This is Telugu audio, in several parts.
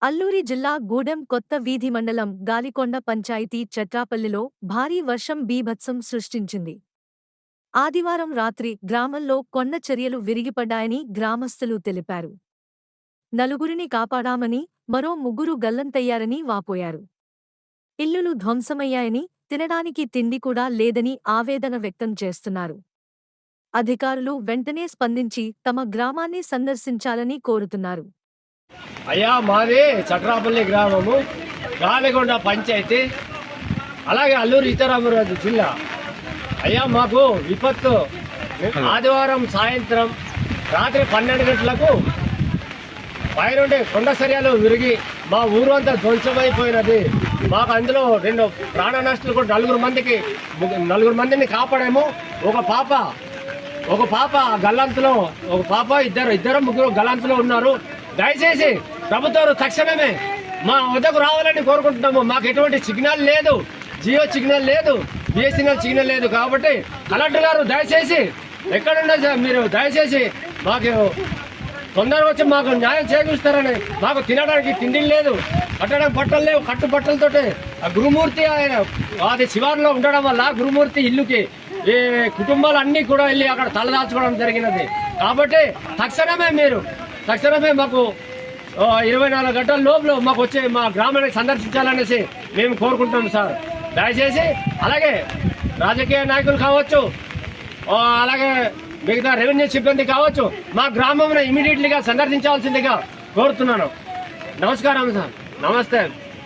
అల్లూరి జిల్లా గూడెం కొత్త వీధి మండలం గాలికొండ పంచాయతీ చట్రాపల్లిలో భారీ వర్షం బీభత్సం సృష్టించింది. ఆదివారం రాత్రి గ్రామంలో కొండ చర్యలు విరిగిపడ్డాయని గ్రామస్తులు తెలిపారు. నలుగురిని కాపాడామని, మరో ముగ్గురు గల్లంతయ్యారని వాపోయారు. ఇల్లులు ధ్వంసమయ్యాయని, తినడానికి తిండి కూడా లేదని ఆవేదన వ్యక్తం చేస్తున్నారు. అధికారులు వెంటనే స్పందించి తమ గ్రామాన్ని సందర్శించాలని కోరుతున్నారు. అయ్యా మాది చట్రాపల్లి గ్రామము, గాలికొండ పంచాయతీ, అలాగే అల్లూరి సీతారామరాజు జిల్లా. అయ్యా మాకు విపత్తు ఆదివారం సాయంత్రం రాత్రి 12 గంటలకు పైనుండి కొండ చర్యలు విరిగి మా ఊరు అంతా ధ్వంసమైపోయినది. మాకు అందులో 2 ప్రాణ నష్టాలు కూడా నలుగురు మందిని కాపాడాము. ఒక పాప గల్లంతులో, ఒక పాప ఇద్దరు ముగ్గురు గల్లంతులో ఉన్నారు. దయచేసి ప్రభుత్వం తక్షణమే మా వద్దకు రావాలని కోరుకుంటున్నాము. మాకు ఎటువంటి సిగ్నల్ లేదు, జియో సిగ్నల్ లేదు, బిఎస్ఎన్ఎల్ సిగ్నల్ లేదు. కాబట్టి కలెక్టర్ గారు దయచేసి ఎక్కడున్నా సార్ మీరు దయచేసి మాకు తొందరగా వచ్చి మాకు న్యాయం చేకూరుస్తారని. మాకు తినడానికి తిండి లేదు, కట్టడానికి బట్టలు లేవు. కట్టు బట్టలతోటి గురుమూర్తి ఆయన అది శివారులో ఉండడం వల్ల గురుమూర్తి ఇల్లుకి ఈ కుటుంబాలన్నీ కూడా వెళ్ళి అక్కడ తలదాల్చుకోవడం జరిగినది. కాబట్టి తక్షణమే మాకు 24 గంటల లోపల మాకు వచ్చి మా గ్రామాన్ని సందర్శించాలనేసి మేము కోరుకుంటున్నాం సార్. దయచేసి అలాగే రాజకీయ నాయకులు కావచ్చు, అలాగే మిగతా రెవెన్యూ సిబ్బంది కావచ్చు, మా గ్రామంలో ఇమీడియట్లీగా సందర్శించాల్సిందిగా కోరుతున్నాను. నమస్కారం సార్, నమస్తే,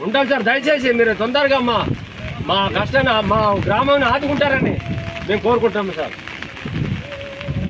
ఉంటాం సార్. దయచేసి మీరు తొందరగా మా కష్టాన్ని, మా గ్రామాన్ని ఆదుకుంటారని మేము కోరుకుంటున్నాము సార్.